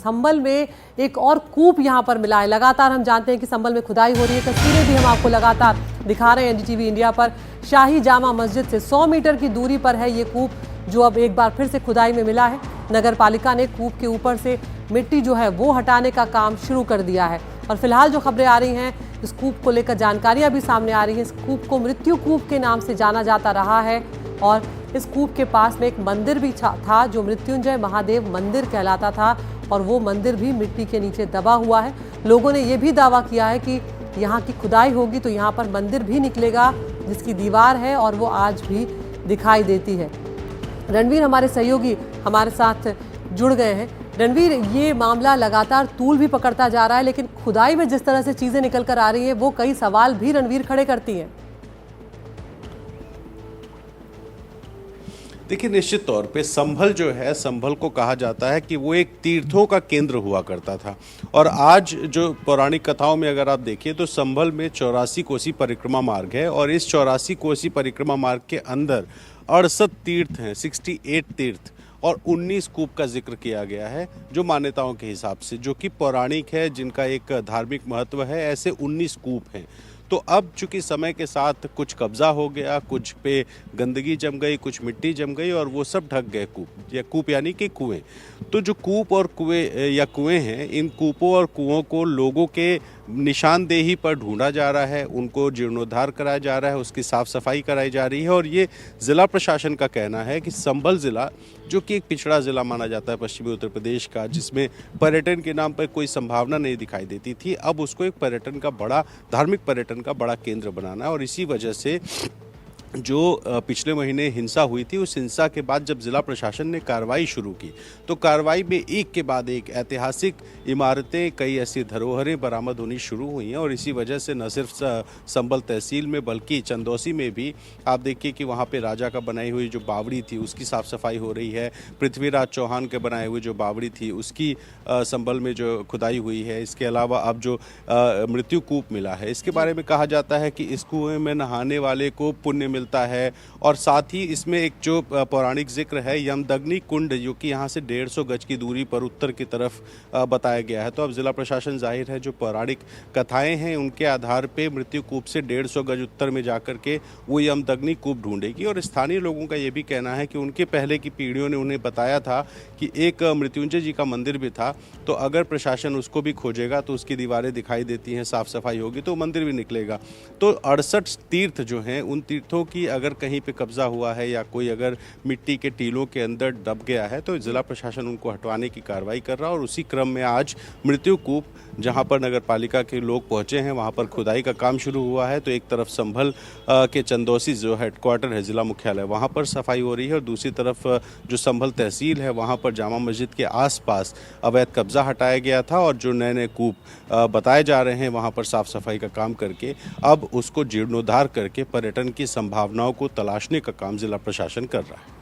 संभल में एक और कूप यहां पर मिला है। लगातार हम जानते हैं कि संभल में खुदाई हो रही है, तस्वीरें भी हम आपको लगातार दिखा रहे हैं एनडीटीवी इंडिया पर। शाही जामा मस्जिद से 100 मीटर की दूरी पर है ये कूप, जो अब एक बार फिर से खुदाई में मिला है। नगर पालिका ने कूप के ऊपर से मिट्टी जो है वो हटाने का काम शुरू कर दिया है और फिलहाल जो खबरें आ रही हैं, इस कूप को लेकर जानकारियां भी सामने आ रही हैं। इस कूप को मृत्यु कूप के नाम से जाना जाता रहा है और इस कूप के पास में एक मंदिर भी था जो मृत्युंजय महादेव मंदिर कहलाता था और वो मंदिर भी मिट्टी के नीचे दबा हुआ है। लोगों ने ये भी दावा किया है कि यहाँ की खुदाई होगी तो यहाँ पर मंदिर भी निकलेगा, जिसकी दीवार है और वो आज भी दिखाई देती है। रणवीर हमारे सहयोगी हमारे साथ जुड़ गए हैं। रणवीर, ये मामला लगातार तूल भी पकड़ता जा रहा है, लेकिन खुदाई में जिस तरह से चीजें निकल कर आ रही हैं वो कई सवाल भी रणवीर खड़े करती हैं। देखिए, निश्चित तौर पे संभल जो है, संभल को कहा जाता है कि वो एक तीर्थों का केंद्र हुआ करता था और आज जो पौराणिक कथाओं में अगर आप देखिए तो संभल में 84 कोसी परिक्रमा मार्ग है और इस 84 कोसी परिक्रमा मार्ग के अंदर 68 तीर्थ हैं, 68 तीर्थ और 19 कूप का जिक्र किया गया है जो मान्यताओं के हिसाब से, जो कि पौराणिक है, जिनका एक धार्मिक महत्व है। ऐसे 19 कूप हैं। तो अब चूंकि समय के साथ कुछ कब्जा हो गया, कुछ पे गंदगी जम गई, कुछ मिट्टी जम गई और वो सब ढक गए कूप यानी कि कुएं। तो जो कूप और कुएं या कुएं हैं, इन कूपों और कुओं को लोगों के निशानदेही पर ढूंढा जा रहा है, उनको जीर्णोद्धार कराया जा रहा है, उसकी साफ सफाई कराई जा रही है। और ये जिला प्रशासन का कहना है कि संभल जिला, जो कि एक पिछड़ा जिला माना जाता है पश्चिमी उत्तर प्रदेश का, जिसमें पर्यटन के नाम पर कोई संभावना नहीं दिखाई देती थी, अब उसको एक पर्यटन का बड़ा, धार्मिक पर्यटन का बड़ा केंद्र बनाना है। और इसी वजह से जो पिछले महीने हिंसा हुई थी, उस हिंसा के बाद जब जिला प्रशासन ने कार्रवाई शुरू की तो कार्रवाई में एक के बाद एक ऐतिहासिक इमारतें, कई ऐसी धरोहरें बरामद होनी शुरू हुई हैं। और इसी वजह से न सिर्फ संभल तहसील में बल्कि चंदौसी में भी आप देखिए कि वहाँ पे राजा का बनाई हुई जो बावड़ी थी उसकी साफ सफाई हो रही है। पृथ्वीराज चौहान के बनाए हुए जो बावड़ी थी उसकी संभल में जो खुदाई हुई है। इसके अलावा अब जो मृत्यु कूप मिला है, इसके बारे में कहा जाता है कि इस कुएं में नहाने वाले को पुण्य मिलता है। और साथ ही इसमें एक जो पौराणिक जिक्र है, यमदग्नि कुंड, जो कि यहाँ से 150 गज की दूरी पर उत्तर की तरफ बताया गया है। तो अब जिला प्रशासन जाहिर है जो पौराणिक कथाएं हैं उनके आधार पे मृत्यु कूप से 150 गज उत्तर में जाकर के वो यमदग्नि कूप ढूंढेगी। और स्थानीय लोगों का ये भी कहना है कि उनके पहले की पीढ़ियों ने उन्हें बताया था कि एक मृत्युंजय जी का मंदिर भी था, तो अगर प्रशासन उसको भी खोजेगा तो उसकी दीवारें दिखाई देती हैं, साफ सफाई होगी तो मंदिर भी निकलेगा। तो 68 तीर्थ जो हैं, उन तीर्थों कि अगर कहीं पे कब्जा हुआ है या कोई अगर मिट्टी के टीलों के अंदर दब गया है तो जिला प्रशासन उनको हटवाने की कार्रवाई कर रहा है। और उसी क्रम में आज मृत्यु कूप, जहां पर नगर पालिका के लोग पहुंचे हैं, वहां पर खुदाई का काम शुरू हुआ है। तो एक तरफ संभल के चंदौसी जो हेडक्वार्टर है, जिला मुख्यालय, वहां पर सफाई हो रही है और दूसरी तरफ जो संभल तहसील है वहां पर जामा मस्जिद के आसपास अवैध कब्जा हटाया गया था और जो नए नए कूप बताए जा रहे हैं वहां पर साफ सफाई का काम करके अब उसको जीर्णोद्धार करके पर्यटन की संभावनाओं को तलाशने का काम जिला प्रशासन कर रहा है।